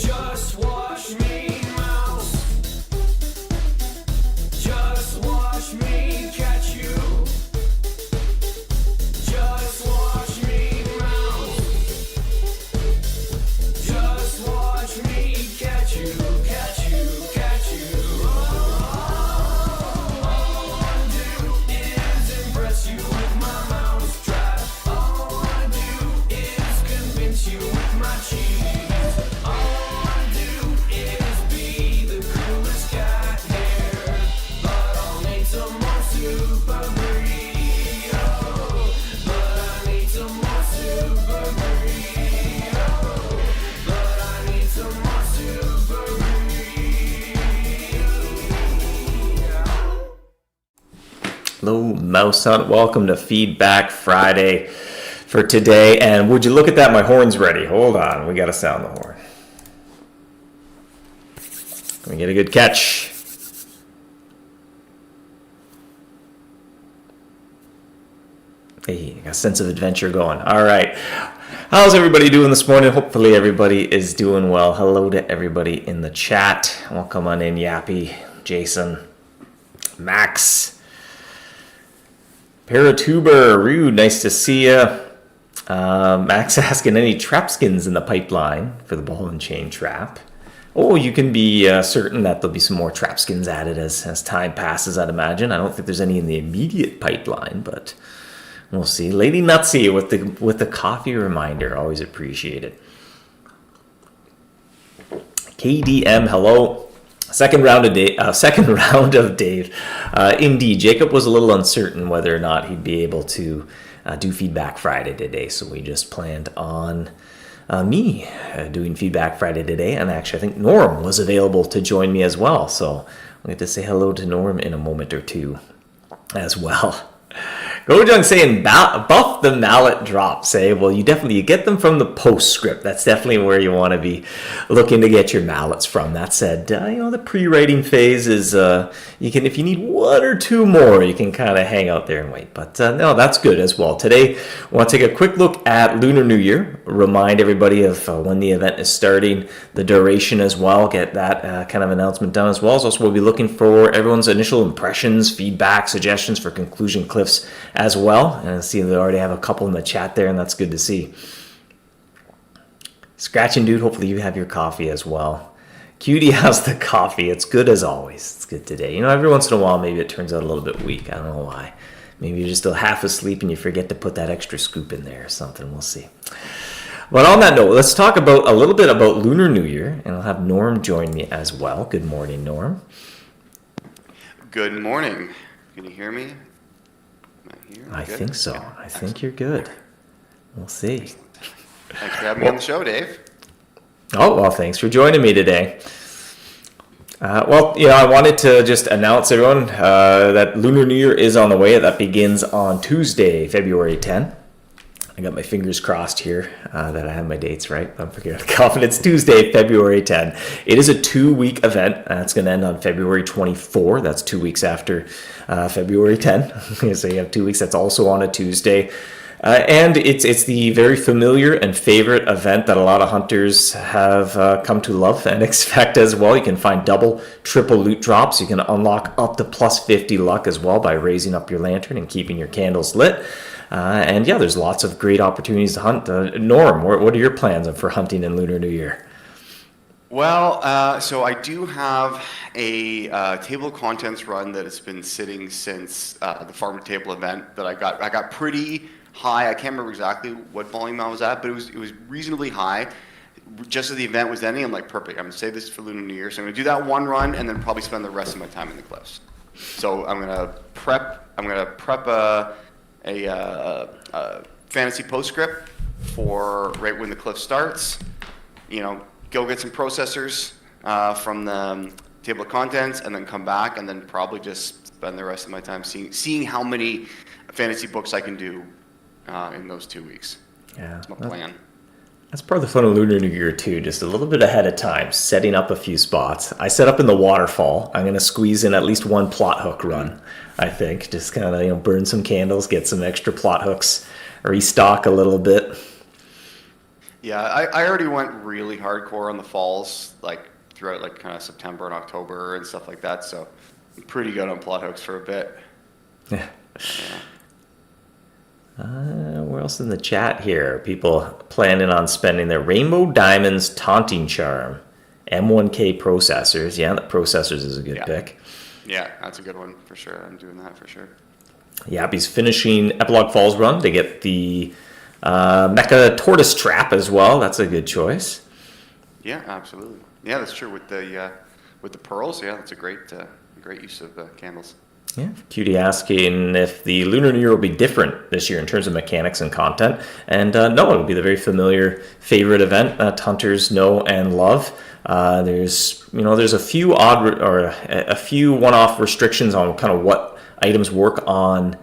Just watch me, mouse. Just watch me catch you. Just watch me, mouse. Just watch me catch you, catch you, catch you. All I do is impress you with my mouse trap. All I do is convince you with my cheese. All I do is be the coolest cat here. But I'll need some more super burrito. But I need some more super burrito. But I need some more super burrito. Hello, MouseHunt. Welcome to Feedback Friday for today. And would you look at that? My horn's ready. Hold on. We got to sound the horn. Let me get a good catch. Hey, got a sense of adventure going. All right. How's everybody doing this morning? Hopefully everybody is doing well. Hello to everybody in the chat. Welcome on in, Yappy, Jason, Max, Paratuber, Rude, nice to see you. Max asking any trap skins in the pipeline for the ball and chain trap. Oh, you can be certain that there'll be some more trap skins added as time passes, I'd imagine. I don't think there's any in the immediate pipeline, but we'll see. Lady Nutsy with the coffee reminder, always appreciate it. KDM, hello. Second round of Dave. Indeed, Jacob was a little uncertain whether or not he'd be able to do Feedback Friday today, so we just planned on me doing Feedback Friday today, and actually I think Norm was available to join me as well, so I'm going to say hello to Norm in a moment or two as well. Gojung saying buff the mallet drops. Well, you get them from the postscript. That's definitely where you want to be looking to get your mallets from. That said, the pre-writing phase is you can, if you need one or two more, you can kind of hang out there and wait. But no, that's good as well. Today, I want to take a quick look at Lunar New Year. Remind everybody of when the event is starting, the duration as well. Get that kind of announcement done as well. So also, we'll be looking for everyone's initial impressions, feedback, suggestions for conclusion cliffs as well. And I see they already have a couple in the chat there, and that's good to see. Scratching Dude, hopefully you have your coffee as well. Cutie has the coffee. It's good as always. It's good today. Every once in a while, maybe it turns out a little bit weak. I don't know why. Maybe you're just still half asleep and you forget to put that extra scoop in there or something. We'll see. But on that note, let's talk about a little bit about Lunar New Year, and I'll have Norm join me as well. Good morning, Norm. Good morning. Can you hear me? I think so. I think you're good. We'll see. Thanks for having me on the show, Dave. Oh, well, thanks for joining me today. I wanted to just announce everyone that Lunar New Year is on the way. That begins on Tuesday, February 10. I got my fingers crossed here that I have my dates right. I'm pretty confident. It's Tuesday, February 10. It is a 2-week event. It's going to end on February 24. That's 2 weeks after February 10. So you have 2 weeks. That's also on a Tuesday. And it's the very familiar and favorite event that a lot of hunters have come to love and expect as well. You can find double, triple loot drops. You can unlock up to plus 50 luck as well by raising up your lantern and keeping your candles lit. And yeah, there's lots of great opportunities to hunt. Norm, what are your plans for hunting in Lunar New Year? Well, so I do have a table of contents run that has been sitting since the farmer table event that I got pretty high. I can't remember exactly what volume I was at, but it was reasonably high. Just as the event was ending, I'm like, perfect. I'm gonna save this for Lunar New Year, so I'm gonna do that one run and then probably spend the rest of my time in the cliffs. So I'm gonna prep a fantasy postscript for right when the cliff starts. Go get some processors from the table of contents, and then come back, and then probably just spend the rest of my time seeing how many fantasy books I can do in those 2 weeks. Yeah, that's my plan. That's part of the fun of Lunar New Year too, just a little bit ahead of time, setting up a few spots. I set up in the waterfall. I'm going to squeeze in at least one plot hook run, I think. Just kind of, burn some candles, get some extra plot hooks, restock a little bit. Yeah, I already went really hardcore on the falls, like throughout like kind of September and October and stuff like that. So I'm pretty good on plot hooks for a bit. Yeah. Yeah. Where else in the chat here? People planning on spending their Rainbow Diamonds Taunting Charm. M1K processors. Yeah, the processors is a good pick. Yeah, that's a good one for sure. I'm doing that for sure. Yep, he's finishing Epilogue Falls run to get the Mecha Tortoise Trap as well. That's a good choice. Yeah, absolutely. Yeah, that's true with the pearls. Yeah, that's a great use of candles. Yeah, Cutie asking if the Lunar New Year will be different this year in terms of mechanics and content. And no, it'll be the very familiar favorite event that hunters know and love. There's a few a few one-off restrictions on kind of what items work on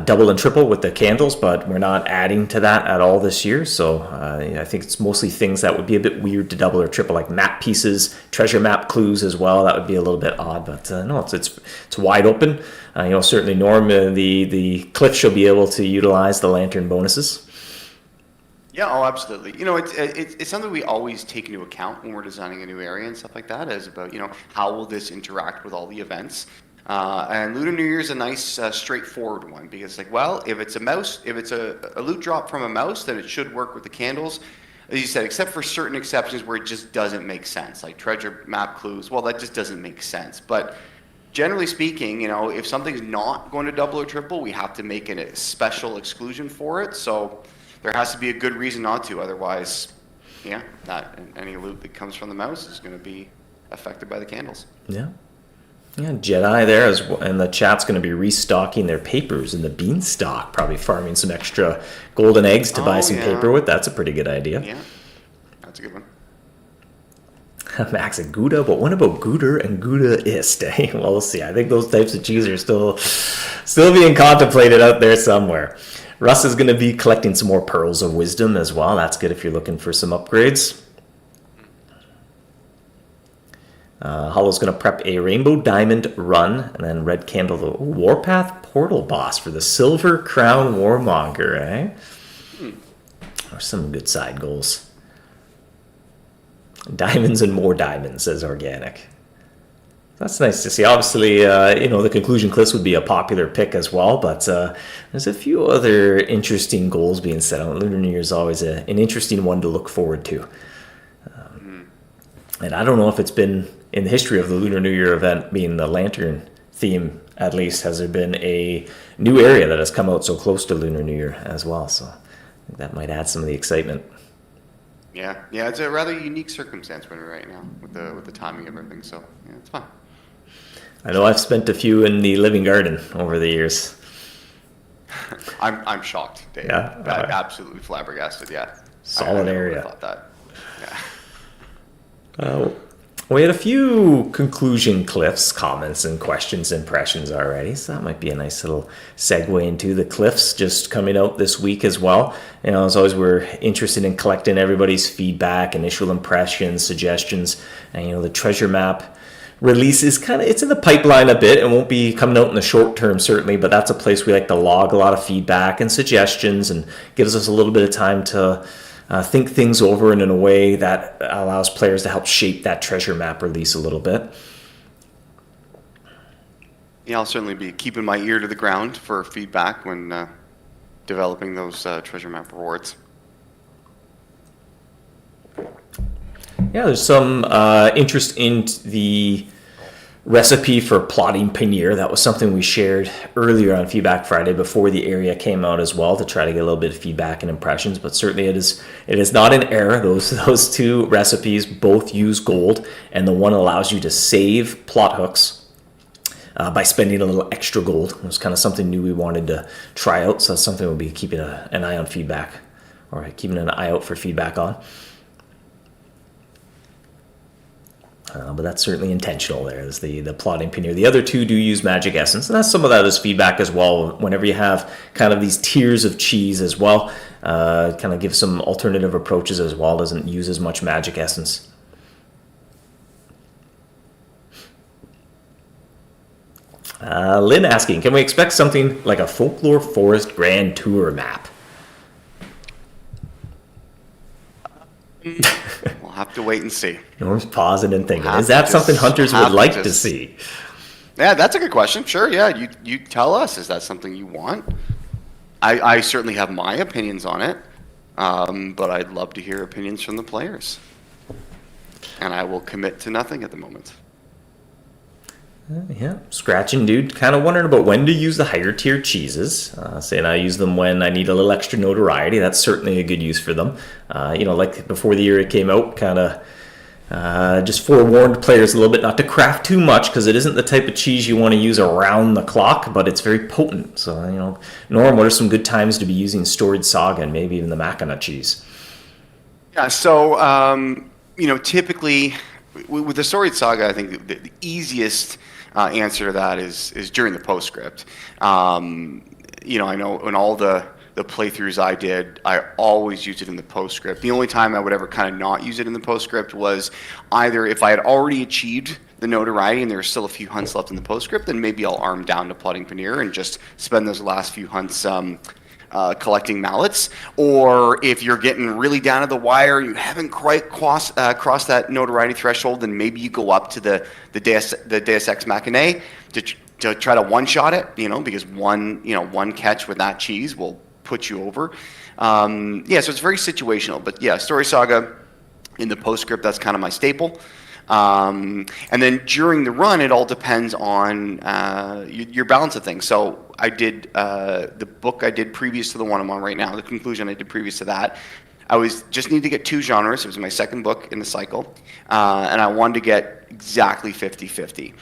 double and triple with the candles, but we're not adding to that at all this year. So I think it's mostly things that would be a bit weird to double or triple, like map pieces, treasure map clues as well. That would be a little bit odd, but no, it's wide open. Certainly Norm, the Cliff shall be able to utilize the lantern bonuses. Yeah, oh, absolutely. It's something we always take into account when we're designing a new area and stuff like that. Is about how will this interact with all the events. And Lunar New Year is a nice, straightforward one because, if it's a mouse, if it's a loot drop from a mouse, then it should work with the candles. As you said, except for certain exceptions where it just doesn't make sense, like treasure map clues. Well, that just doesn't make sense. But generally speaking, if something's not going to double or triple, we have to make a special exclusion for it. So there has to be a good reason not to. Otherwise, any loot that comes from the mouse is going to be affected by the candles. Yeah. Yeah, Jedi there, and the chat's going to be restocking their papers in the beanstalk, probably farming some extra golden eggs to buy some paper with. That's a pretty good idea. Yeah, that's a good one. Max and Gouda, but what about Gouda and Gouda-ist? Well, we'll see. I think those types of cheese are still being contemplated out there somewhere. Russ is going to be collecting some more Pearls of Wisdom as well. That's good if you're looking for some upgrades. Hollow's going to prep a Rainbow Diamond run, and then Red Candle, the Warpath Portal boss for the Silver Crown Warmonger, eh? Or some good side goals. Diamonds and more diamonds, says Organic. That's nice to see. Obviously, the conclusion cliffs would be a popular pick as well, but there's a few other interesting goals being set out. Lunar New Year is always an interesting one to look forward to. And I don't know if it's been in the history of the Lunar New Year event being the lantern theme, at least, has there been a new area that has come out so close to Lunar New Year as well. So I think that might add some of the excitement. Yeah, it's a rather unique circumstance we're in right now with the timing of everything. So yeah, it's fun. I know I've spent a few in the living garden over the years. I'm shocked, Dave. Yeah, I'm absolutely flabbergasted. Yeah, solid I area. Thought that. Yeah. We had a few conclusion cliffs, comments and questions, impressions already, so that might be a nice little segue into the cliffs just coming out this week as well. As always, we're interested in collecting everybody's feedback, initial impressions, suggestions, and the treasure map release is it's in the pipeline a bit. It won't be coming out in the short term, certainly, but that's a place we like to log a lot of feedback and suggestions and gives us a little bit of time to think things over in a way that allows players to help shape that treasure map release a little bit. Yeah, I'll certainly be keeping my ear to the ground for feedback when developing those treasure map rewards. Yeah, there's some interest in the recipe for plotting Pannier. That was something we shared earlier on Feedback Friday before the area came out as well, to try to get a little bit of feedback and impressions. But certainly it is not an error. Those two recipes both use gold, and the one allows you to save plot hooks by spending a little extra gold. It was kind of something new we wanted to try out, so that's something we'll be keeping an eye on feedback, or keeping an eye out for feedback on. But that's certainly intentional there, is the plotting Pannier. The other two do use magic essence, and that's some of that is feedback as well. Whenever you have kind of these tiers of cheese as well, kind of give some alternative approaches as well. Doesn't use as much magic essence. Lynn asking, can we expect something like a Folklore Forest Grand Tour map? We'll have to wait and see. Norm's pausing and thinking. Have Is that to something just- hunters have would to like to just- see? Yeah, that's a good question. Sure, yeah. You tell us. Is that something you want? I certainly have my opinions on it, but I'd love to hear opinions from the players. And I will commit to nothing at the moment. Yeah, scratching, dude. Kind of wondering about when to use the higher tier cheeses. Saying I use them when I need a little extra notoriety. That's certainly a good use for them. Like before the year it came out, kind of just forewarned players a little bit not to craft too much because it isn't the type of cheese you want to use around the clock, but it's very potent. So, Norm, what are some good times to be using Storied Saga and maybe even the Mackinac cheese? Yeah, so, typically with the Storied Saga, I think the easiest answer to that is during the postscript. I know in all the playthroughs I did, I always used it in the postscript. The only time I would ever kind of not use it in the postscript was either if I had already achieved the notoriety and there were still a few hunts left in the postscript, then maybe I'll arm down to Plotting Paneer and just spend those last few hunts collecting mallets. Or if you're getting really down to the wire, you haven't quite crossed that notoriety threshold, then maybe you go up to the Deus Ex Machina to try to one-shot it, because one catch with that cheese will put you over. So it's very situational. But yeah, Story Saga in the postscript, that's kind of my staple. And then during the run, it all depends on your balance of things. So I did the book I did previous to the one I'm on right now, the conclusion I did previous to that. I just needed to get 2 genres. It was my second book in the cycle. And I wanted to get exactly 50-50.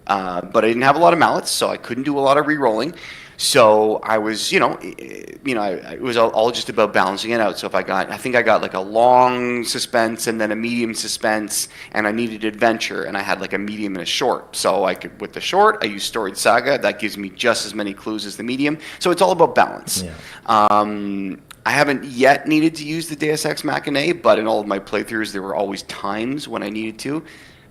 But I didn't have a lot of mallets, so I couldn't do a lot of re-rolling. So I was, it was all just about balancing it out. So I think I got like a long suspense and then a medium suspense, and I needed adventure, and I had like a medium and a short. So with the short, I used Storied Saga. That gives me just as many clues as the medium. So it's all about balance. Yeah. I haven't yet needed to use the Deus Ex Machina, but in all of my playthroughs, there were always times when I needed to.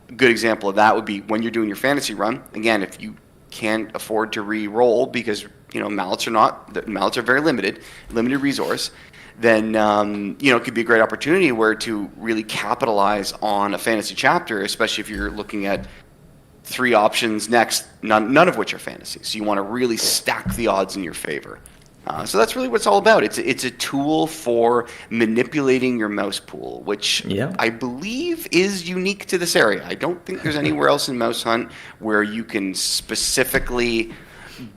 A good example of that would be when you're doing your fantasy run. Again, if you can't afford to re-roll because mallets are very limited resource, then it could be a great opportunity to really capitalize on a fantasy chapter, especially if you're looking at 3 options next, none of which are fantasy. So you want to really stack the odds in your favor. So that's really what it's all about. It's a tool for manipulating your mouse pool, which I believe is unique to this area. I don't think there's anywhere else in MouseHunt where you can specifically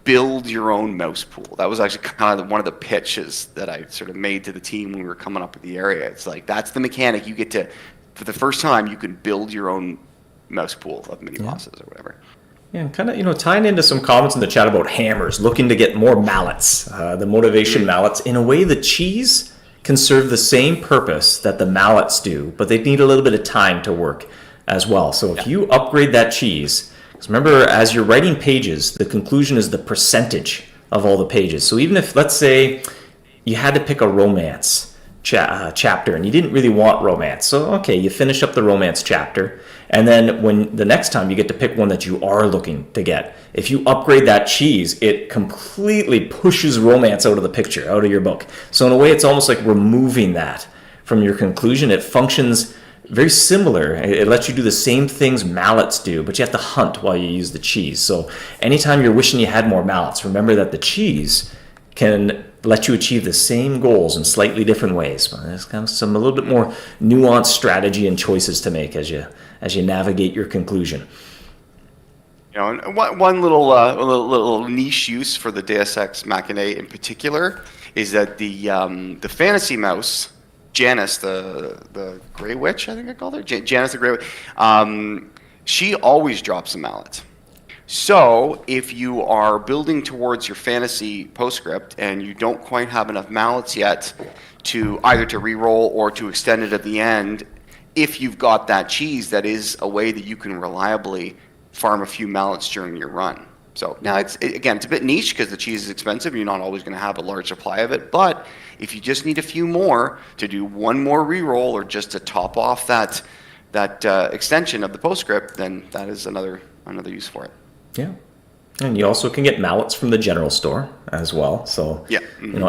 build your own mouse pool. That was actually kind of one of the pitches that I sort of made to the team when we were coming up with the area. It's like, that's the mechanic. You get to, for the first time, you can build your own mouse pool of mini bosses or whatever. Yeah, and kind of, tying into some comments in the chat about hammers, looking to get more mallets, the motivation mallets. In a way, the cheese can serve the same purpose that the mallets do, but they need a little bit of time to work as well. So if you upgrade that cheese, because remember, as you're writing pages, the conclusion is the percentage of all the pages. So even if, let's say, you had to pick a romance chapter and you didn't really want romance, so okay, you finish up the romance chapter, and then when the next time you get to pick one that you are looking to get, if you upgrade that cheese, it completely pushes romance out of the picture, out of your book. So in a way, it's almost like removing that from your conclusion. It functions very similar. It lets you do the same things mallets do, but you have to hunt while you use the cheese. So anytime you're wishing you had more mallets, remember that the cheese can let you achieve the same goals in slightly different ways. But there's kind of a little bit more nuanced strategy and choices to make as you navigate your conclusion. And one little niche use for the Deus Ex Machina in particular is that the fantasy mouse, Janice, the Grey Witch, I think I called her, Janice the Grey Witch, she always drops a mallet. So if you are building towards your fantasy postscript and you don't quite have enough mallets yet to either to re-roll or to extend it at the end, if you've got that cheese, that is a way that you can reliably farm a few mallets during your run. So now it's a bit niche because the cheese is expensive and you're not always going to have a large supply of it. But if you just need a few more to do one more re-roll or just to top off that extension of the postscript, then that is another use for it. Yeah. And you also can get mallets from the general store as well. So, Yeah.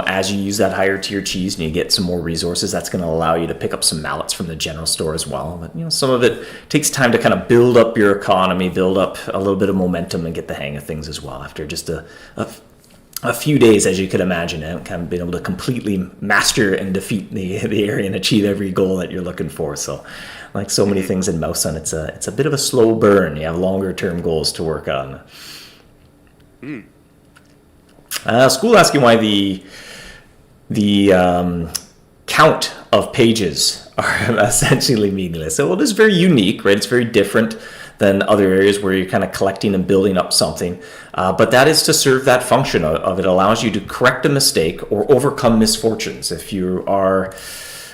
as you use that higher tier cheese and you get some more resources, that's going to allow you to pick up some mallets from the general store as well. But, some of it takes time to kind of build up your economy, build up a little bit of momentum and get the hang of things as well after just a few days, as you could imagine, and kind of being able to completely master and defeat the area and achieve every goal that you're looking for. So, like so many things in MouseHunt, it's a bit of a slow burn. You have longer term goals to work on. School asking why the count of pages are essentially meaningless. So, well, it is very unique, right? It's very different than other areas where you're kind of collecting and building up something. But that is to serve that function of it allows you to correct a mistake or overcome misfortunes. If you are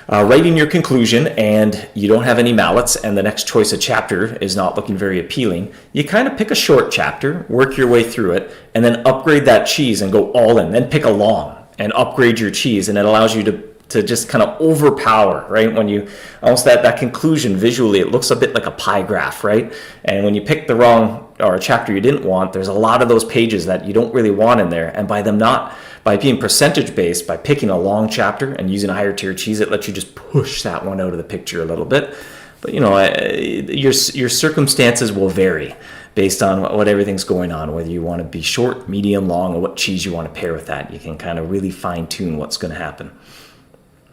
writing your conclusion and you don't have any mallets and the next choice of chapter is not looking very appealing, you kind of pick a short chapter, work your way through it, and then upgrade that cheese and go all in. Then pick a long and upgrade your cheese, and it allows you to just kind of overpower, right? When you almost that conclusion visually, it looks a bit like a pie graph, right? And when you pick the wrong or a chapter you didn't want, there's a lot of those pages that you don't really want in there. And by being percentage based, by picking a long chapter and using a higher tier cheese, it lets you just push that one out of the picture a little bit. But your circumstances will vary based on what everything's going on, whether you want to be short, medium, long, or what cheese you want to pair with that. You can kind of really fine tune what's going to happen.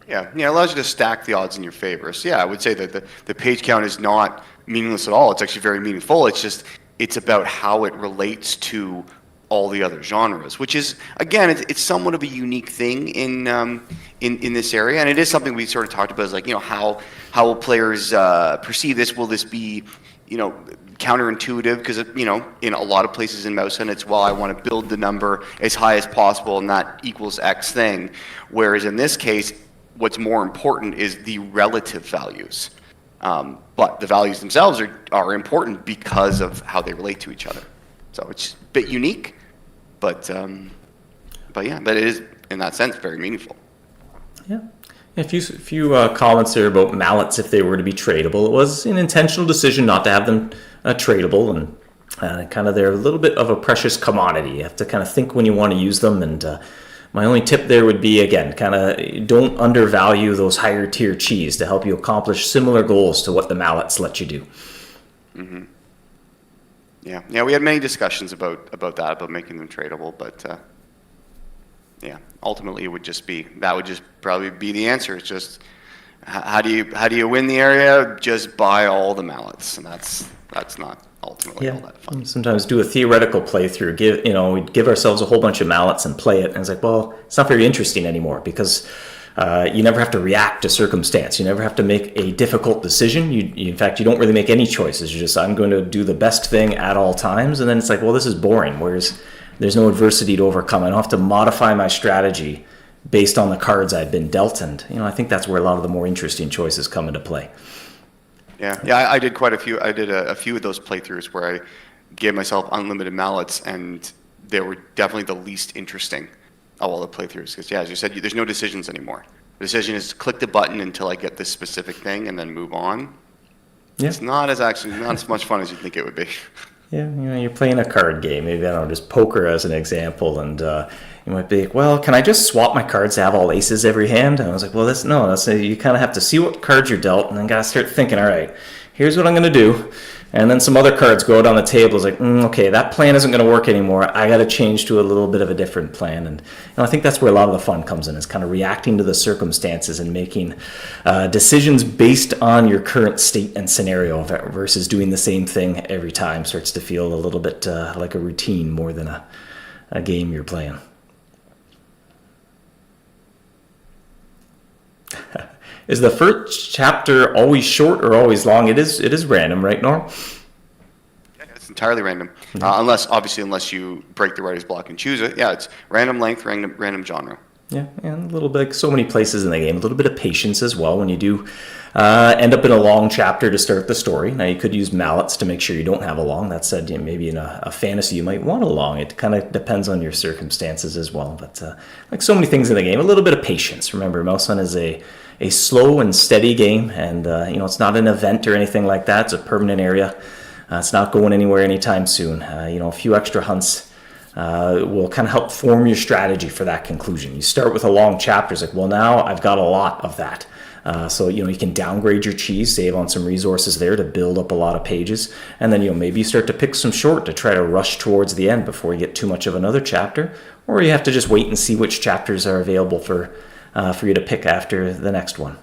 Yeah, it allows you to stack the odds in your favor. So I would say that the page count is not meaningless at all. It's actually very meaningful. It's about how it relates to all the other genres, which is, again, it's somewhat of a unique thing in this area, and it is something we sort of talked about. Is like, how will players perceive this? Will this be, counterintuitive? Because in a lot of places in MouseHunt, it's, well, I want to build the number as high as possible, and that equals X thing. Whereas in this case, what's more important is the relative values. But the values themselves are important because of how they relate to each other. So it's a bit unique, but it is, in that sense, very meaningful. Yeah. A few comments there about mallets if they were to be tradable. It was an intentional decision not to have them tradable, and kind of they're a little bit of a precious commodity. You have to kind of think when you want to use them, and my only tip there would be, again, kind of don't undervalue those higher tier cheese to help you accomplish similar goals to what the mallets let you do. Mm-hmm. Yeah, we had many discussions about making them tradable, but ultimately it would just probably be the answer. It's just how do you win the area? Just buy all the mallets, and that's not ultimately all that fun. Sometimes do a theoretical playthrough. We'd give ourselves a whole bunch of mallets and play it, and it's like, well, it's not very interesting anymore because you never have to react to circumstance. You never have to make a difficult decision. In fact, you don't really make any choices. You're just, I'm going to do the best thing at all times, and then it's like, well, this is boring. Whereas there's no adversity to overcome. I don't have to modify my strategy based on the cards I've been dealt, and I think that's where a lot of the more interesting choices come into play. Yeah, I did quite a few. I did a few of those playthroughs where I gave myself unlimited mallets, and they were definitely the least interesting of all the playthroughs. Because, as you said, there's no decisions anymore. The decision is to click the button until I get this specific thing, and then move on. Yeah. It's not as much fun as you think it would be. Yeah, you're playing a card game. Maybe, I don't know, just poker as an example, and you might be like, well, can I just swap my cards to have all aces every hand? And I was like, well, you kind of have to see what cards you're dealt, and then got to start thinking, all right, here's what I'm going to do. And then some other cards go out on the table. It's like, okay, that plan isn't going to work anymore. I got to change to a little bit of a different plan. And I think that's where a lot of the fun comes in, is kind of reacting to the circumstances and making decisions based on your current state and scenario versus doing the same thing every time. Starts to feel a little bit like a routine more than a game you're playing. Is the first chapter always short or always long? It is random, right, Norm? Yeah, it's entirely random. Unless you break the writer's block and choose it. Yeah, it's random length, random genre. Yeah, and a little bit, like so many places in the game, a little bit of patience as well when you do end up in a long chapter to start the story. Now, you could use mallets to make sure you don't have a long. That said, maybe in a fantasy you might want a long. It kind of depends on your circumstances as well. But like so many things in the game, a little bit of patience. Remember, MouseHunt is a slow and steady game, and it's not an event or anything like that. It's a permanent area. It's not going anywhere anytime soon. A few extra hunts will kind of help form your strategy for that conclusion. You start with a long chapter. It's like, well, now I've got a lot of that. So, you can downgrade your cheese, save on some resources there to build up a lot of pages. And then, maybe you start to pick some short to try to rush towards the end before you get too much of another chapter. Or you have to just wait and see which chapters are available for you to pick after the next one.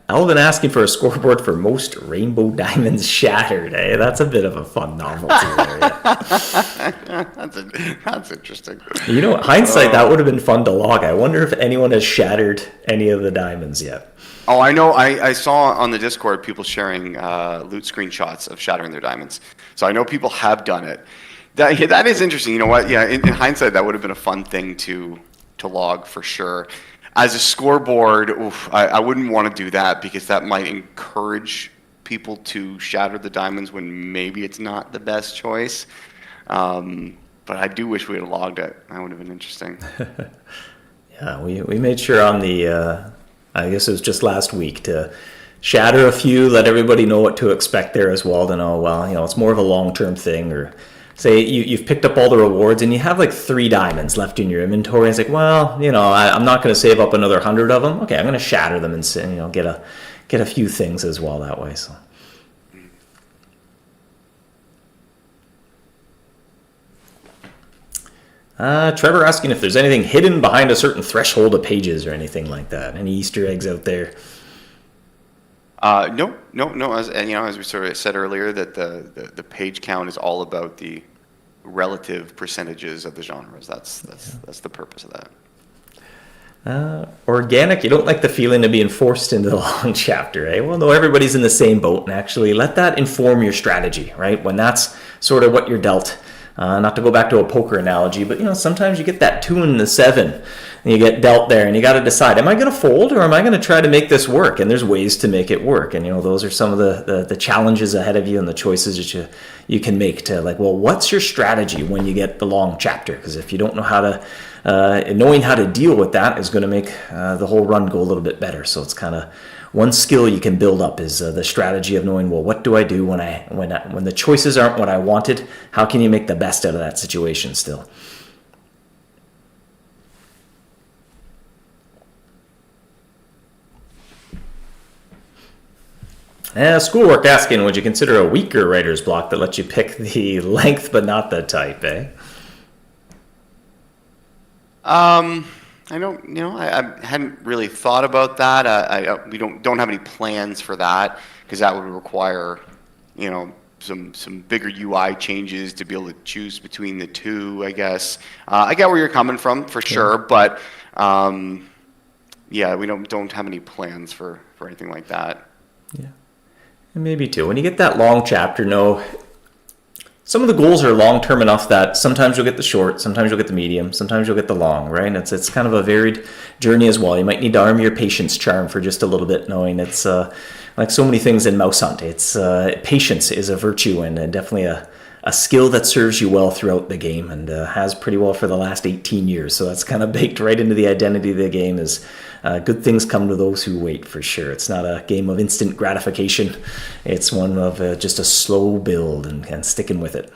Alvin asking for a scoreboard for most rainbow diamonds shattered. That's a bit of a fun novelty there. That's interesting. Hindsight, that would have been fun to log. I wonder if anyone has shattered any of the diamonds yet. Oh, I know. I saw on the Discord people sharing loot screenshots of shattering their diamonds. So I know people have done it. That is interesting. You know what? Yeah, in hindsight, that would have been a fun thing to log for sure. As a scoreboard, I wouldn't want to do that because that might encourage people to shatter the diamonds when maybe it's not the best choice. But I do wish we had logged it. That would have been interesting. Yeah, we made sure on the, I guess it was just last week, to shatter a few, let everybody know what to expect there as well, to know, well, it's more of a long-term thing, or say you've picked up all the rewards and you have like 3 diamonds left in your inventory. It's like, well, I'm not going to save up another 100 of them. Okay, I'm going to shatter them and get a few things as well that way. So. Trevor asking if there's anything hidden behind a certain threshold of pages or anything like that. Any Easter eggs out there? No. As we sort of said earlier, that the page count is all about the relative percentages of the genres. That's the purpose of that. Organic, you don't like the feeling of being forced into the long chapter, eh? Well, no, everybody's in the same boat, and actually let that inform your strategy, right? When that's sort of what you're dealt. Not to go back to a poker analogy, but sometimes you get that 2 and the 7, and you get dealt there, and you got to decide: am I going to fold or am I going to try to make this work? And there's ways to make it work, and those are some of the challenges ahead of you and the choices that you can make to, like, well, what's your strategy when you get the long chapter? Because if you don't know how to, knowing how to deal with that is going to make the whole run go a little bit better. So it's kind of one skill you can build up is the strategy of knowing, well, what do I do when the choices aren't what I wanted? How can you make the best out of that situation still? Schoolwork asking, would you consider a weaker writer's block that lets you pick the length but not the type, eh? I don't, I hadn't really thought about that. We don't have any plans for that because that would require, some bigger UI changes to be able to choose between the two, I guess. I get where you're coming from for sure, but yeah, we don't have any plans for anything like that. Yeah, and maybe too. When you get that long chapter, some of the goals are long-term enough that sometimes you'll get the short, sometimes you'll get the medium, sometimes you'll get the long, right? It's kind of a varied journey as well. You might need to arm your patience charm for just a little bit, knowing it's like so many things in MouseHunt. It's patience is a virtue and definitely a skill that serves you well throughout the game and has pretty well for the last 18 years. So that's kind of baked right into the identity of the game is good things come to those who wait, for sure. It's not a game of instant gratification. It's one of just a slow build and sticking with it.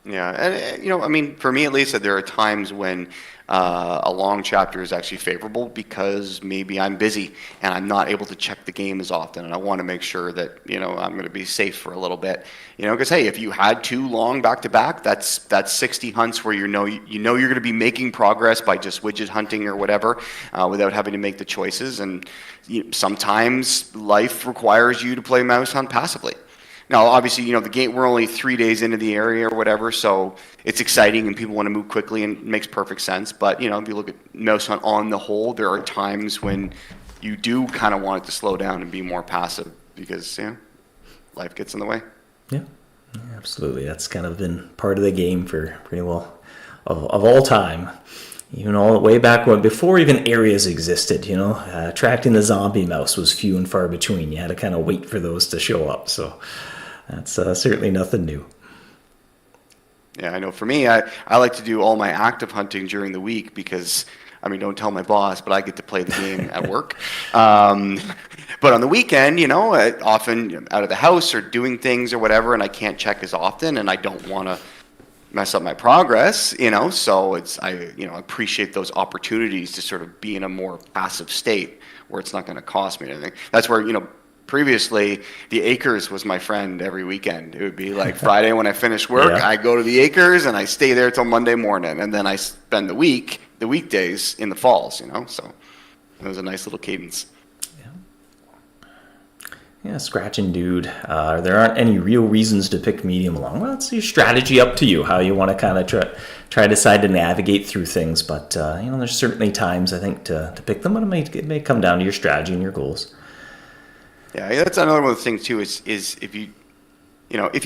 Yeah, and for me at least, there are times when a long chapter is actually favorable because maybe I'm busy and I'm not able to check the game as often, and I want to make sure that I'm going to be safe for a little bit. Because hey, if you had 2 long back to back, that's 60 hunts where you're going to be making progress by just widget hunting or whatever, without having to make the choices. And sometimes life requires you to play MouseHunt passively. Now, obviously, the game, we're only 3 days into the area or whatever, so it's exciting and people want to move quickly and it makes perfect sense. But, if you look at MouseHunt on the whole, there are times when you do kind of want it to slow down and be more passive because, life gets in the way. Yeah, absolutely. That's kind of been part of the game for pretty well of all time. All the way back when, before even areas existed, attracting the zombie mouse was few and far between. You had to kind of wait for those to show up. So that's certainly nothing new. Yeah, I know. For me, I like to do all my active hunting during the week because I mean, don't tell my boss, but I get to play the game at work. But on the weekend, often out of the house or doing things or whatever, and I can't check as often, and I don't want to mess up my progress, so I appreciate those opportunities to sort of be in a more passive state where it's not going to cost me anything. That's where, previously the acres was my friend every weekend. It would be like Friday when I finish work, I go to the acres and I stay there till Monday morning, and then I spend the weekdays in the falls, so it was a nice little cadence. Yeah, scratching dude. There aren't any real reasons to pick medium long. Well, it's your strategy, up to you how you want to kind of try to decide to navigate through things. But there's certainly times I think to pick them, but it may come down to your strategy and your goals. Yeah, that's another one of the things too. Is if you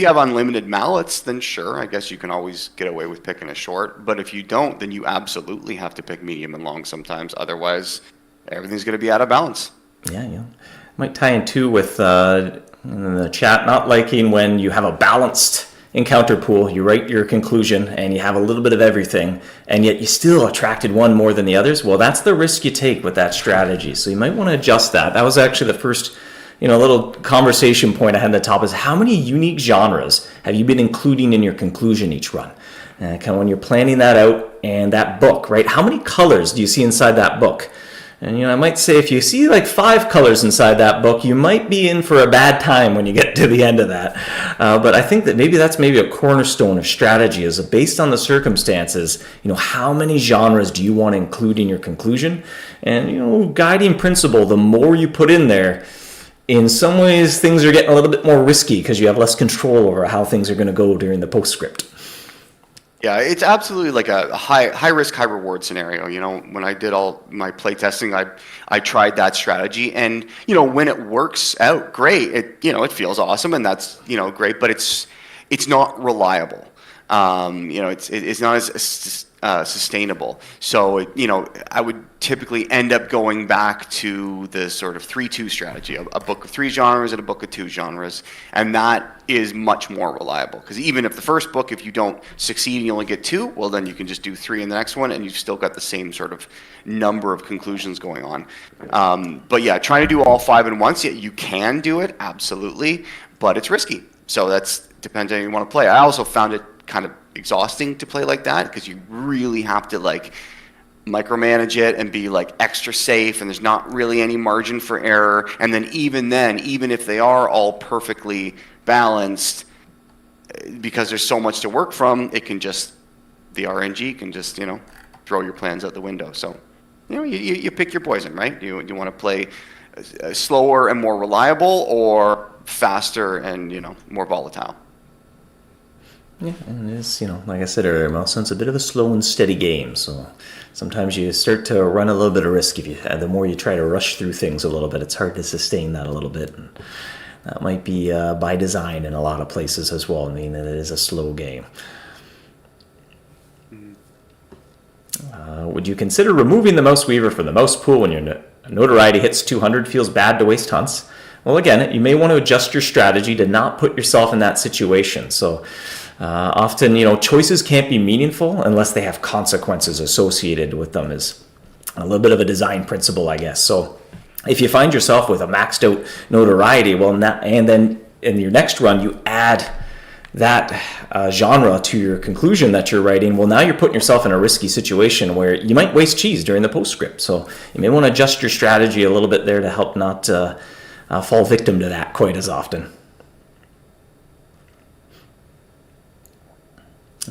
have unlimited mallets, then sure, I guess you can always get away with picking a short. But if you don't, then you absolutely have to pick medium and long sometimes. Otherwise, everything's going to be out of balance. Yeah. Might tie in too with in the chat not liking when you have a balanced encounter pool. You write your conclusion and you have a little bit of everything, and yet you still attracted one more than the others. Well, that's the risk you take with that strategy. So you might want to adjust that. That was actually the first little conversation point I had at the top, is how many unique genres have you been including in your conclusion each run? Kind of when you're planning that out, and that book, right? How many colors do you see inside that book? And I might say if you see like 5 colors inside that book, you might be in for a bad time when you get to the end of that. But I think that that's a cornerstone of strategy, is based on the circumstances, how many genres do you want to include in your conclusion? And, guiding principle, the more you put in there, in some ways things are getting a little bit more risky because you have less control over how things are going to go during the postscript. Yeah, it's absolutely like a high risk, high reward scenario. When I did all my play testing, I tried that strategy, and when it works out, great. It feels awesome, and that's great, but it's not reliable. It's not as sustainable. So I would typically end up going back to the sort of 3-2 strategy, a book of 3 genres and a book of 2 genres, and that is much more reliable, because even if the first book, if you don't succeed and you only get 2, well, then you can just do 3 in the next one, and you've still got the same sort of number of conclusions going on. But yeah, trying to do all 5 at once, you can do it, absolutely, but it's risky. So that's depends on how you want to play. I also found it kind of exhausting to play like that, because you really have to micromanage it and be extra safe, and there's not really any margin for error. And then even if they are all perfectly balanced, because there's so much to work from, the RNG can just throw your plans out the window. So you pick your poison, right? You want to play slower and more reliable, or faster and more volatile. Yeah, and it is, like I said earlier, MouseHunt's a bit of a slow and steady game, so sometimes you start to run a little bit of risk. The more you try to rush through things a little bit, it's hard to sustain that a little bit, and that might be by design in a lot of places as well. I mean, it is a slow game. Would you consider removing the MouseWeaver from the mouse pool when your notoriety hits 200? Feels bad to waste hunts? Well, again, you may want to adjust your strategy to not put yourself in that situation. So often, choices can't be meaningful unless they have consequences associated with them, is a little bit of a design principle, I guess. So if you find yourself with a maxed out notoriety, and then in your next run you add that genre to your conclusion that you're writing, well, now you're putting yourself in a risky situation where you might waste cheese during the postscript. So you may want to adjust your strategy a little bit there to help not fall victim to that quite as often.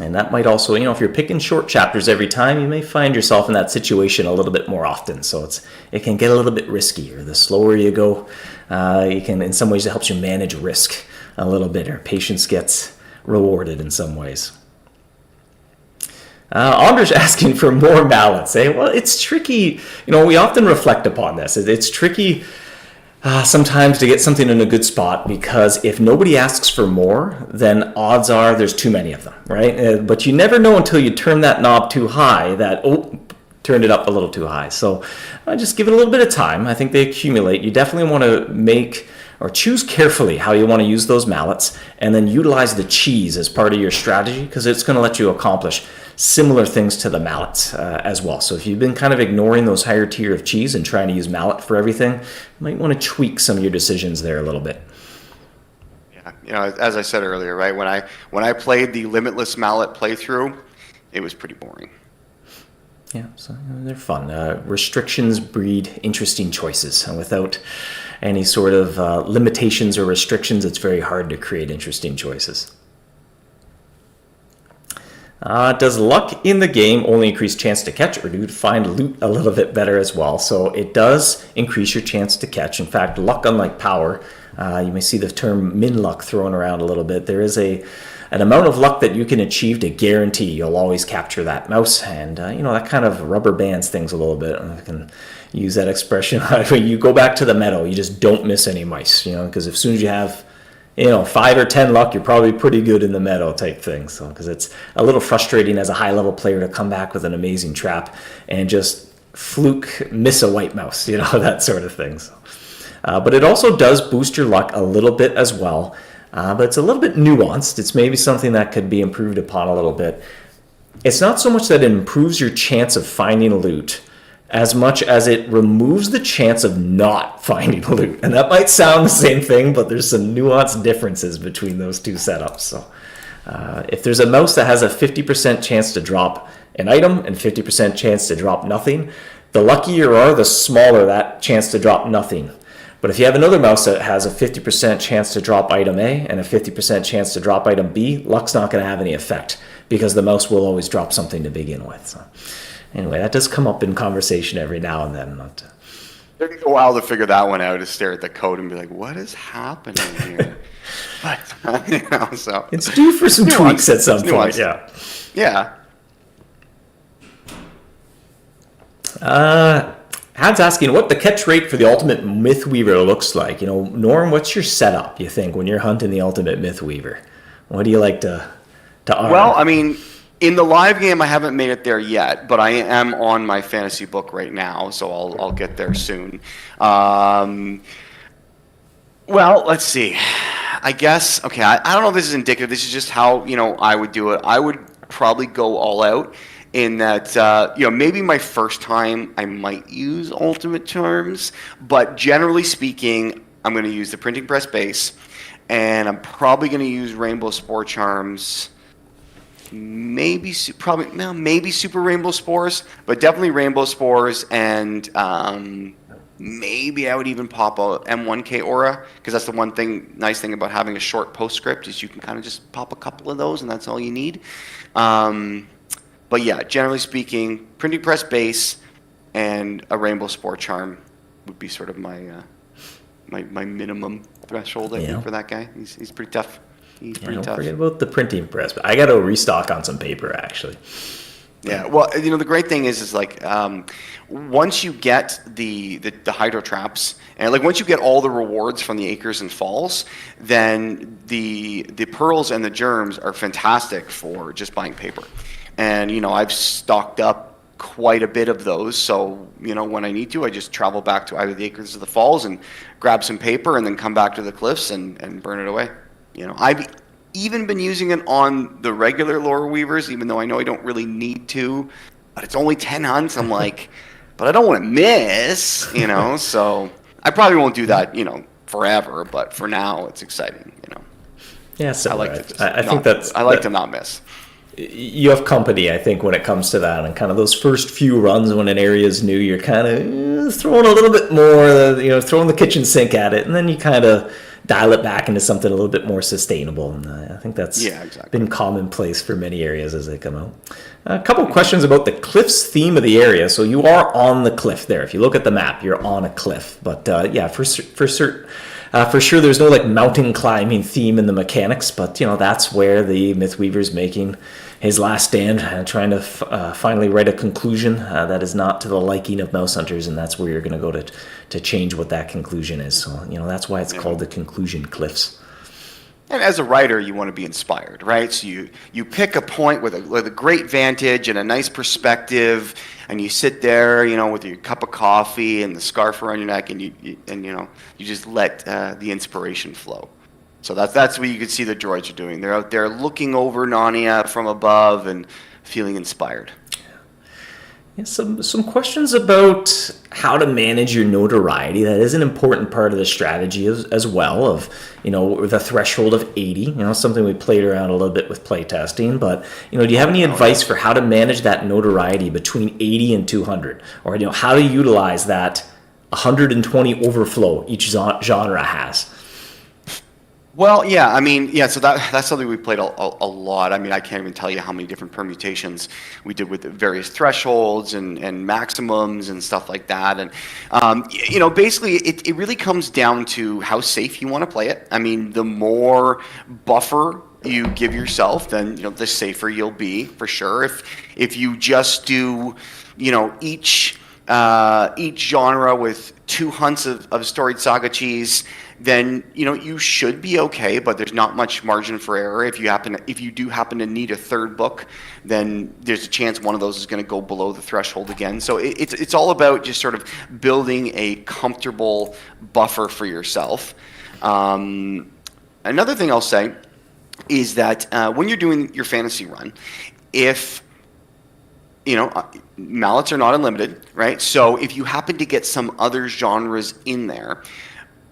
And that might also, if you're picking short chapters every time, you may find yourself in that situation a little bit more often. So it can get a little bit riskier. The slower you go, in some ways it helps you manage risk a little bit, or patience gets rewarded in some ways. Anders asking for more balance. Well, it's tricky. We often reflect upon this. It's tricky sometimes to get something in a good spot, because if nobody asks for more, then odds are there's too many of them, right? But you never know until you turn that knob too high that, turned it up a little too high. So just give it a little bit of time. I think they accumulate. You definitely want to or choose carefully how you want to use those mallets, and then utilize the cheese as part of your strategy, because it's going to let you accomplish similar things to the mallets as well. So if you've been kind of ignoring those higher tier of cheese and trying to use mallet for everything, you might want to tweak some of your decisions there a little bit. Yeah, as I said earlier, right, when I played the Limitless Mallet playthrough, it was pretty boring. Yeah, so they're fun. Restrictions breed interesting choices, and without any sort of limitations or restrictions, it's very hard to create interesting choices. Does luck in the game only increase chance to catch, or do you find loot a little bit better as well? So it does increase your chance to catch. In fact, luck, unlike power, you may see the term min luck thrown around a little bit. There is an amount of luck that you can achieve to guarantee you'll always capture that mouse, and that kind of rubber bands things a little bit. I can use that expression. When you go back to the meadow, you just don't miss any mice, because as soon as you have 5 or 10 luck, you're probably pretty good in the meadow type thing. So, because it's a little frustrating as a high level player to come back with an amazing trap and just fluke miss a white mouse, that sort of thing. So, but it also does boost your luck a little bit as well. But it's a little bit nuanced. It's maybe something that could be improved upon a little bit. It's not so much that it improves your chance of finding loot as much as it removes the chance of not finding loot. And that might sound the same thing, but there's some nuanced differences between those two setups. So if there's a mouse that has a 50% chance to drop an item and 50% chance to drop nothing, the luckier you are, the smaller that chance to drop nothing. But if you have another mouse that has a 50% chance to drop item A and a 50% chance to drop item B, luck's not going to have any effect, because the mouse will always drop something to begin with. So anyway, that does come up in conversation every now and then. It took a while to figure that one out, to stare at the code and be like, what is happening here? But, so. It's due for some tweaks at some point, yeah. Yeah. Had's asking what the catch rate for the ultimate Mythweaver looks like. Norm, what's your setup, you think, when you're hunting the ultimate Mythweaver? What do you like to arm? Well, I mean, in the live game, I haven't made it there yet, but I am on my fantasy book right now, so I'll get there soon. Well, let's see. I guess, okay, I don't know if this is indicative. This is just how, I would do it. I would probably go all out. In that, maybe my first time I might use ultimate charms, but generally speaking, I'm going to use the printing press base, and I'm probably going to use rainbow spore charms, maybe super rainbow spores, but definitely rainbow spores, and maybe I would even pop a M1K aura, because that's the nice thing about having a short postscript is you can kind of just pop a couple of those, and that's all you need. But yeah, generally speaking, printing press base and a rainbow spore charm would be sort of my minimum threshold, I think, for that guy. He's pretty tough. Don't forget about the printing press. But I got to restock on some paper, actually. Yeah, well, the great thing is like once you get the hydro traps, and like once you get all the rewards from the acres and falls, then the pearls and the germs are fantastic for just buying paper. And, I've stocked up quite a bit of those. So, when I need to, I just travel back to either the acres or the falls and grab some paper and then come back to the cliffs and burn it away. I've even been using it on the regular lore weavers, even though I know I don't really need to. But it's only 10 hunts. I'm like, but I don't want to miss, So I probably won't do that, forever. But for now, it's exciting, Yeah, so I like to I think I like to not miss. You have company, I think, when it comes to that, and kind of those first few runs when an area is new, you're kind of throwing a little bit more, throwing the kitchen sink at it, and then you kind of dial it back into something a little bit more sustainable. And I think that's been commonplace for many areas as they come out. A couple questions about the cliffs theme of the area. So you are on the cliff there. If you look at the map, you're on a cliff. But for sure, there's no like mountain climbing theme in the mechanics, but that's where the Mythweaver's making his last stand, trying to finally write a conclusion that is not to the liking of mouse hunters, and that's where you're going to go to change what that conclusion is. So that's why it's called the Conclusion Cliffs. And as a writer, you want to be inspired, right? So you pick a point with a great vantage and a nice perspective, and you sit there, with your cup of coffee and the scarf around your neck, and you just let the inspiration flow. So that's what you can see the droids are doing. They're out there looking over Narnia from above and feeling inspired. Yeah, some questions about how to manage your notoriety. That is an important part of the strategy as well, of with a threshold of 80, something we played around a little bit with playtesting. But do you have any advice for how to manage that notoriety between 80 and 200, or how to utilize that 120 overflow each genre has? Well, yeah, so that's something we played a lot. I can't even tell you how many different permutations we did with the various thresholds and maximums and stuff like that. And, basically it really comes down to how safe you want to play it. The more buffer you give yourself, then, the safer you'll be, for sure. If you just do, each genre with 2 hunts of storied saga cheese, then you should be okay, but there's not much margin for error. If you do happen to need a third book, then there's a chance one of those is going to go below the threshold again. So it's all about just sort of building a comfortable buffer for yourself. Another thing I'll say is that when you're doing your fantasy run, if mallets are not unlimited, right? So if you happen to get some other genres in there,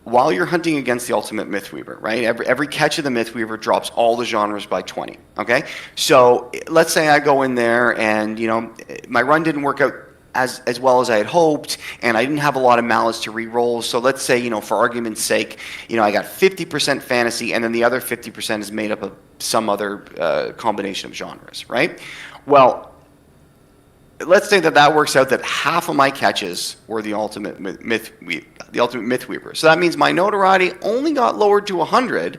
while you're hunting against the ultimate Mythweaver, right? Every catch of the Mythweaver drops all the genres by 20, okay? So let's say I go in there and, my run didn't work out as well as I had hoped, and I didn't have a lot of mallets to re-roll. So let's say, for argument's sake, I got 50% fantasy, and then the other 50% is made up of some other combination of genres, right? Well, let's say that works out that half of my catches were the ultimate Mythweaver. So that means my notoriety only got lowered to 100.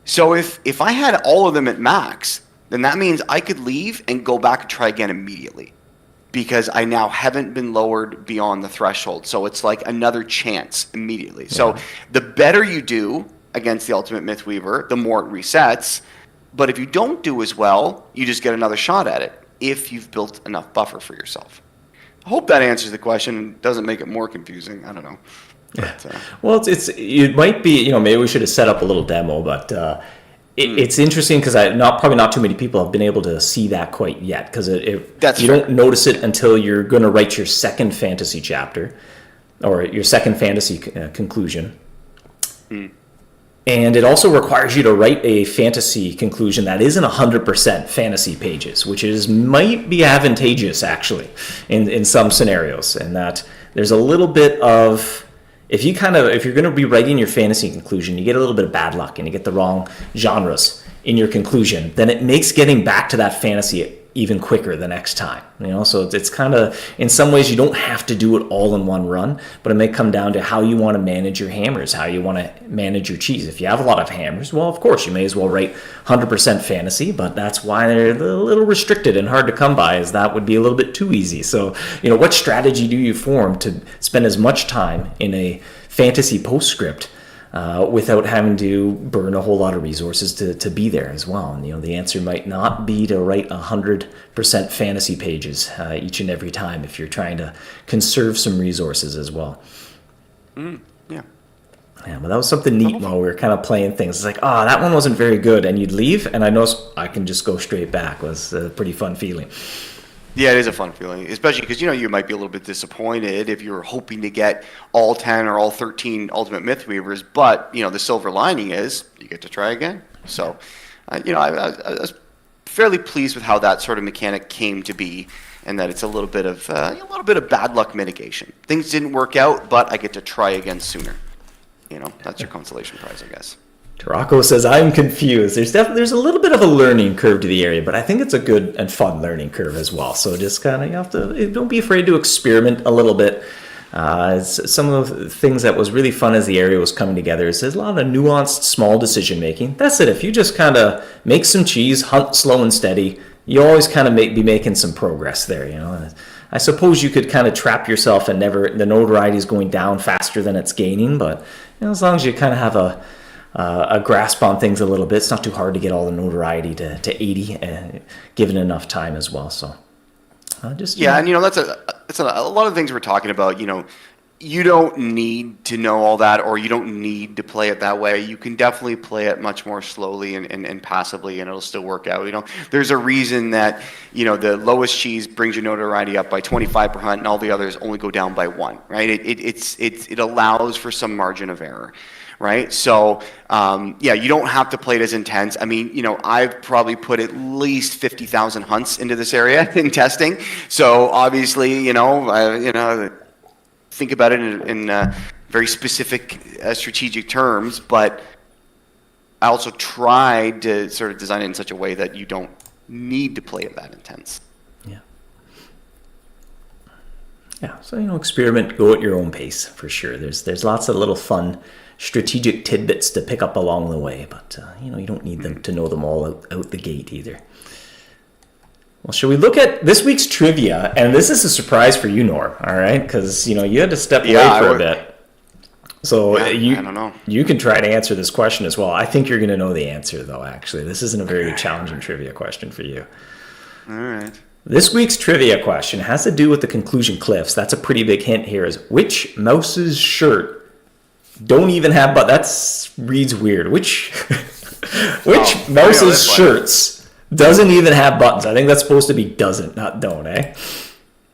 So if I had all of them at max, then that means I could leave and go back and try again immediately, because I now haven't been lowered beyond the threshold. So it's like another chance immediately. Yeah. So the better you do against the ultimate Mythweaver, the more it resets. But if you don't do as well, you just get another shot at it, if you've built enough buffer for yourself. I hope that answers the question and doesn't make it more confusing. I don't know. But, well, it might be, maybe we should have set up a little demo, but it's interesting because probably not too many people have been able to see that quite yet, because you don't notice it until you're going to write your second fantasy chapter or your second fantasy conclusion. And it also requires you to write a fantasy conclusion that isn't 100% fantasy pages, which might be advantageous, actually, in some scenarios. And that there's a little bit of, if you're going to be writing your fantasy conclusion, you get a little bit of bad luck and you get the wrong genres in your conclusion, then it makes getting back to that fantasy even quicker the next time. So it's kind of, in some ways, you don't have to do it all in one run, but it may come down to how you want to manage your hammers, how you want to manage your cheese. If you have a lot of hammers, well, of course, you may as well write 100% fantasy, but that's why they're a little restricted and hard to come by, as that would be a little bit too easy. So, what strategy do you form to spend as much time in a fantasy postscript without having to burn a whole lot of resources to be there as well? And the answer might not be to write 100% fantasy pages each and every time, if you're trying to conserve some resources as well. Yeah, but that was something neat while we were kind of playing things. It's like, that one wasn't very good, and you'd leave, and I know I can just go straight back. It was a pretty fun feeling. Yeah, it is a fun feeling, especially because, you might be a little bit disappointed if you're hoping to get all 10 or all 13 Ultimate Mythweavers, but, the silver lining is you get to try again. So, I was fairly pleased with how that sort of mechanic came to be, and that it's a little bit of bad luck mitigation. Things didn't work out, but I get to try again sooner. That's your consolation prize, I guess. Tarako says, I'm confused. There's a little bit of a learning curve to the area, but I think it's a good and fun learning curve as well. So just kind of, you have to, don't be afraid to experiment a little bit. Some of the things that was really fun as the area was coming together is there's a lot of nuanced, small decision making. That's it. If you just kind of make some cheese, hunt slow and steady, you always kind of be making some progress there. I suppose you could kind of trap yourself and the notoriety is going down faster than it's gaining, but as long as you kind of have a a grasp on things a little bit. It's not too hard to get all the notoriety to 80, given enough time as well. So just Yeah, and that's a lot of things we're talking about. You don't need to know all that, or you don't need to play it that way. You can definitely play it much more slowly and passively, and it'll still work out. There's a reason that the lowest cheese brings your notoriety up by 25 per hunt, and all the others only go down by 1. Right? It allows for some margin of error. Right? So, you don't have to play it as intense. I mean, I've probably put at least 50,000 hunts into this area in testing. So obviously, think about it in very specific strategic terms, but I also tried to sort of design it in such a way that you don't need to play it that intense. Yeah, so experiment, go at your own pace for sure. There's lots of little fun strategic tidbits to pick up along the way, but you don't need them to know them all out the gate either. Well, should we look at this week's trivia? And this is a surprise for you, Norm. All right, because you had to step away for a bit. So I don't know. You can try to answer this question as well. I think you're going to know the answer, though. Actually, this isn't a very challenging trivia question for you. All right. This week's trivia question has to do with the conclusion cliffs. That's a pretty big hint here. Is which mouse's shirt don't even have that reads weird. Which mouse's shirts doesn't even have buttons? I think that's supposed to be doesn't, not don't, eh?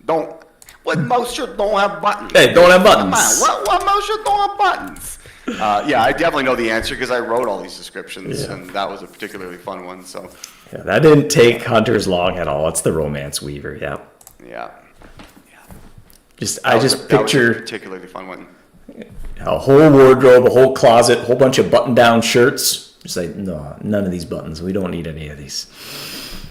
Don't. What mouse shirt don't have buttons? Hey, don't have buttons. Come on. What mouse shirt don't have buttons? I definitely know the answer because I wrote all these descriptions, and that was a particularly fun one. So. Yeah, that didn't take hunters long at all. It's the Romance Weaver, yeah. Yeah. I just picture that was a particularly fun one. A whole wardrobe, a whole closet, a whole bunch of button-down shirts. Just like, no, none of these buttons. We don't need any of these.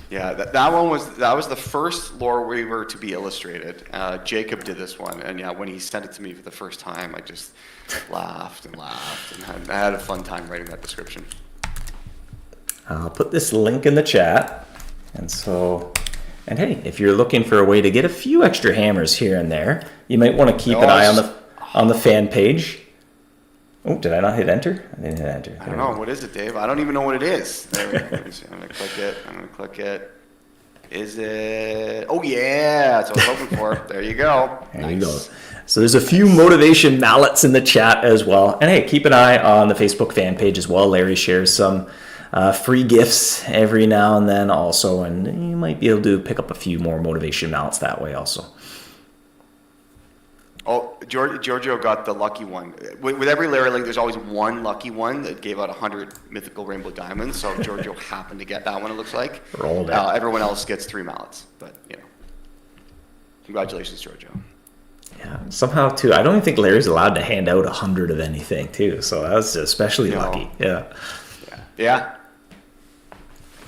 Yeah, that was the first lore weaver to be illustrated. Jacob did this one, and when he sent it to me for the first time, I just laughed, and I had a fun time writing that description. I'll put this link in the chat. And hey, if you're looking for a way to get a few extra hammers here and there, you might want to keep an eye on the fan page. Oh, did I not hit enter? I didn't hit enter. I don't know. What is it, Dave? I don't even know what it is. There we go. Let me see. I'm going to click it. Is it? Oh, yeah. That's what I was hoping for. There you go. There you go. So there's a few motivation mallets in the chat as well. And hey, keep an eye on the Facebook fan page as well. Larry shares some free gifts every now and then also, and you might be able to pick up a few more motivation mallets that way also. Oh, Giorgio got the lucky one. With every Larry link, there's always one lucky one that gave out 100 mythical rainbow diamonds, so Giorgio happened to get that one, it looks like. Rolled out. Everyone else gets 3 mallets, but, Congratulations, Giorgio. Yeah, somehow, too, I don't even think Larry's allowed to hand out 100 of anything, too, so that was especially lucky. Yeah.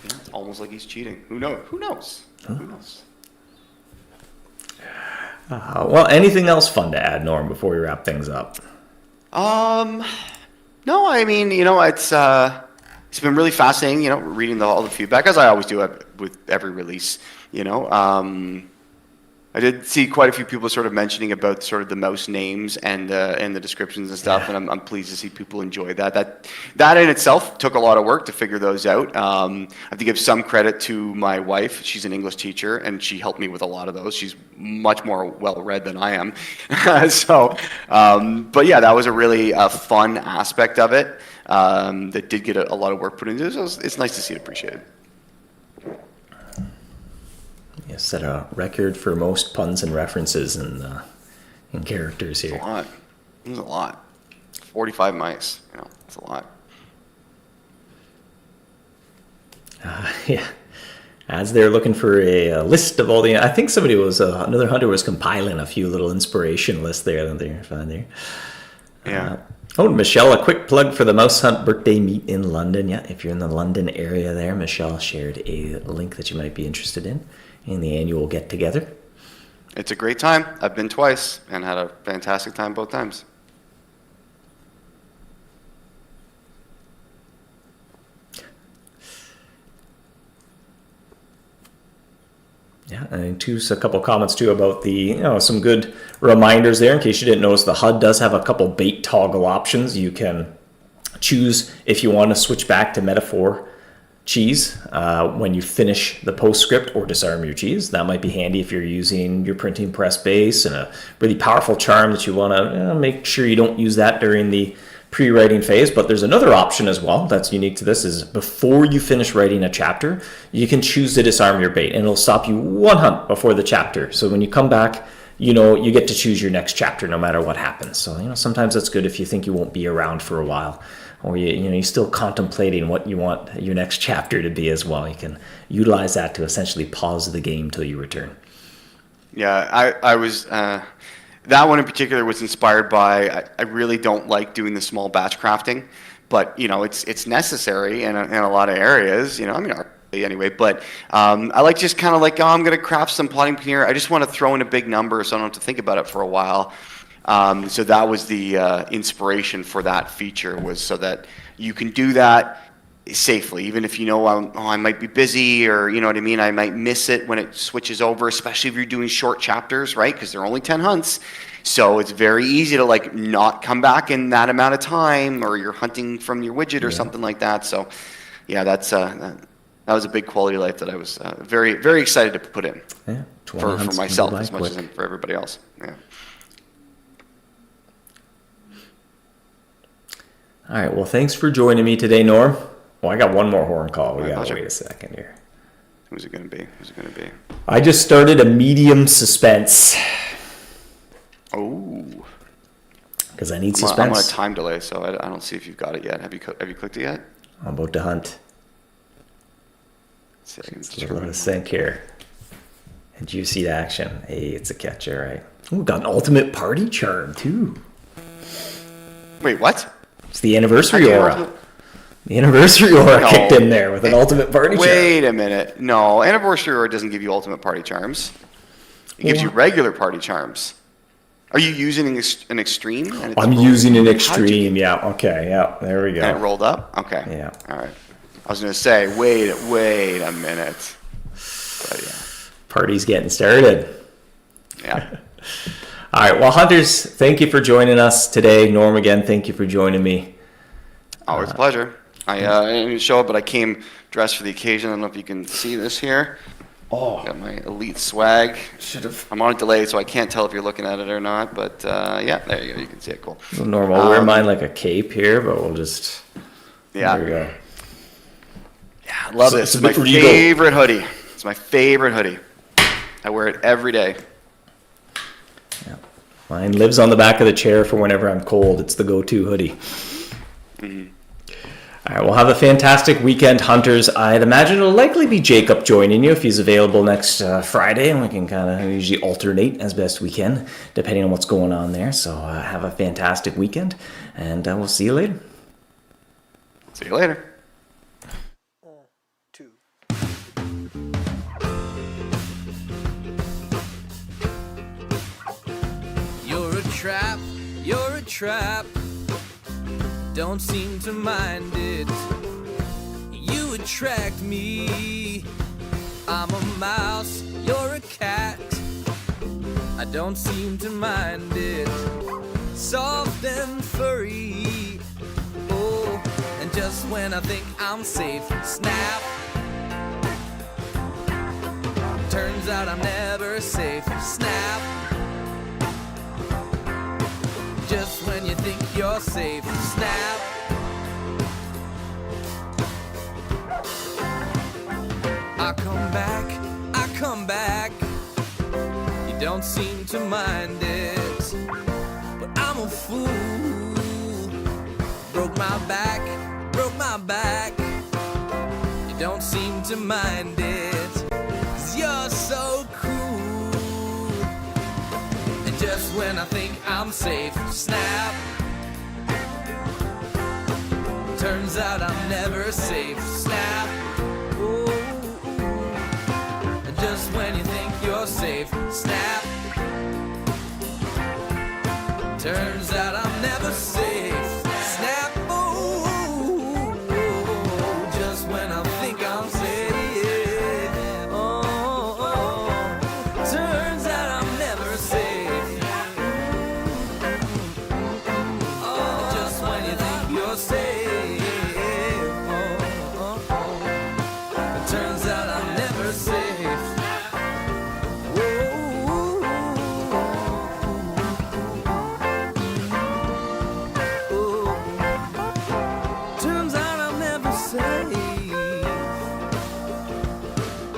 It's almost like he's cheating. Who knows? Well, anything else fun to add, Norm, before we wrap things up? No, I mean, it's been really fascinating, reading all the feedback, as I always do with every release, I did see quite a few people sort of mentioning about sort of the mouse names and the descriptions and stuff, and I'm pleased to see people enjoy that. That in itself took a lot of work to figure those out. I have to give some credit to my wife. She's an English teacher, and she helped me with a lot of those. She's much more well-read than I am. But yeah, that was a really fun aspect of it that did get a lot of work put into it. So it's nice to see it appreciated. You set a record for most puns and references in characters here. It was a lot. 45 mice. It's a lot. Yeah. As they're looking for a list of all the... I think somebody another hunter was compiling a few little inspiration lists there that they're finding. Yeah. Michelle, a quick plug for the MouseHunt birthday meet in London. Yeah, if you're in the London area there, Michelle shared a link that you might be interested in the annual get-together. It's a great time. I've been twice and had a fantastic time both times. Yeah, and a couple comments too about the, some good reminders there. In case you didn't notice, the HUD does have a couple bait toggle options. You can choose if you want to switch back to metaphor cheese when you finish the postscript or disarm your cheese. That might be handy if you're using your printing press base and a really powerful charm that you want to make sure you don't use that during the pre-writing phase. But there's another option as well that's unique to this, is before you finish writing a chapter, you can choose to disarm your bait, and it'll stop you one hunt before the chapter. So when you come back, you get to choose your next chapter no matter what happens. So sometimes that's good if you think you won't be around for a while, or you're still contemplating what you want your next chapter to be as well. You can utilize that to essentially pause the game till you return. Yeah, I was that one in particular was inspired by, I really don't like doing the small batch crafting, but it's necessary in a lot of areas. Anyway, but I like just kind of like, I'm going to craft some potting paneer. I just want to throw in a big number so I don't have to think about it for a while. So that was the inspiration for that feature, was so that you can do that safely, even if I might be busy, or you know what I mean, I might miss it when it switches over, especially if you're doing short chapters, right? Because they're only 10 hunts. So it's very easy to like not come back in that amount of time, or you're hunting from your widget or something like that. So yeah, that was a big quality of life that I was very, very excited to put in for myself as much as for everybody else. Yeah. All right. Well, thanks for joining me today, Norm. Well, I got one more horn call. We got to wait a second here. Who's it going to be? I just started a medium suspense. Oh. Because I need suspense. I'm on a time delay, so I don't see if you've got it yet. Have you clicked it yet? I'm about to hunt. It's a little sync here. And juicy action. Hey, it's a catcher, right? Ooh, got an ultimate party charm, too. Wait, what? It's the anniversary aura. The anniversary aura kicked in there with an ultimate party charm. Wait a minute. No, anniversary aura doesn't give you ultimate party charms. It gives you regular party charms. Are you using an extreme? I'm using an extreme, yeah. Okay, yeah, there we go. And it rolled up? Okay. Yeah. All right. I was going to say, wait a minute. But yeah. Party's getting started. Yeah. All right, well, hunters, thank you for joining us today. Norm, again, thank you for joining me. Always a pleasure. I didn't show up, but I came dressed for the occasion. I don't know if you can see this here. Oh. Got my elite swag. Should've. I'm on a delay, so I can't tell if you're looking at it or not, but yeah, there you go. You can see it. Cool. Well, Norm, I'll wear mine like a cape here, but we'll just... Yeah. There we go. Yeah, I love it. It's my favorite hoodie. It's my favorite hoodie. I wear it every day. Yeah. Mine lives on the back of the chair for whenever I'm cold. It's the go-to hoodie. Mm-hmm. All right, well, have a fantastic weekend, hunters. I'd imagine it'll likely be Jacob joining you if he's available next Friday, and we can kind of usually alternate as best we can, depending on what's going on there. So have a fantastic weekend, and we'll see you later. See you later. You're a trap, don't seem to mind it. You attract me, I'm a mouse, you're a cat. I don't seem to mind it. Soft and furry, oh, and just when I think I'm safe, snap. Turns out I'm never safe, snap. Just when you think you're safe, snap. I come back. You don't seem to mind it, but I'm a fool. Broke my back. You don't seem to mind it, 'cause you're so cool. Just when I think I'm safe, snap. Turns out I'm never safe, snap. Ooh. Just when you think you're safe, snap. Turns out I'm never safe.